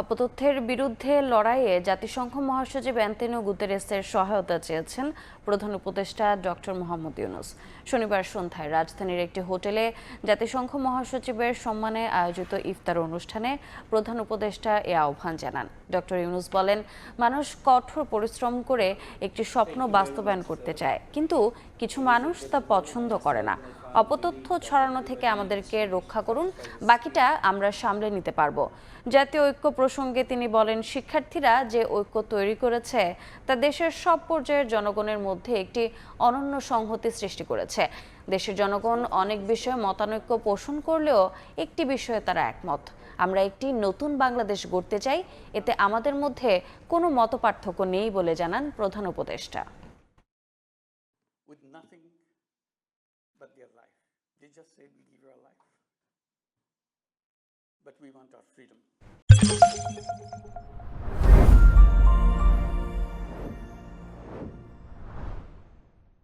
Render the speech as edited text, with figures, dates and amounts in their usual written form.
অপতথ্যের বিরুদ্ধে লড়াইয়ে জাতিসংঘ মহাসচিব অ্যান্তোনিও গুতেরেসের সহায়তা চেয়েছেন প্রধান উপদেষ্টা ডক্টর মোহাম্মদ ইউনূস। শনিবার সন্ধ্যায় রাজধানীর একটি হোটেলে জাতিসংঘ মহাসচিবের সম্মানে আয়োজিত ইফতার অনুষ্ঠানে প্রধান উপদেষ্টা এ আহ্বান জানান। ডক্টর ইউনূস বলেন, মানুষ কঠোর পরিশ্রম করে একটি স্বপ্ন বাস্তবায়ন করতে চায়, কিন্তু কিছু মানুষ তা পছন্দ করে না। অপতথ্য ছড়ানো থেকে আমাদেরকে রক্ষা করুন, বাকিটা আমরা সামলে নিতে পারবো। জাতীয় ঐক্য প্রসঙ্গে তিনি বলেন, শিক্ষার্থীরা যে ঐক্য তৈরি করেছে তা দেশের সব পর্যায়ের জনগণের মধ্যে একটি অনন্য সংহতি সৃষ্টি করেছে। দেশের জনগণ অনেক বিষয়ে মতানৈক্য পোষণ করলেও একটি বিষয়ে তারা একমত। আমরা একটি নতুন বাংলাদেশ গড়তে চাই, এতে আমাদের মধ্যে কোনো মতপার্থক্য নেই বলে জানান প্রধান উপদেষ্টা। With nothing but their life. They just say we give our life. But we want our freedom.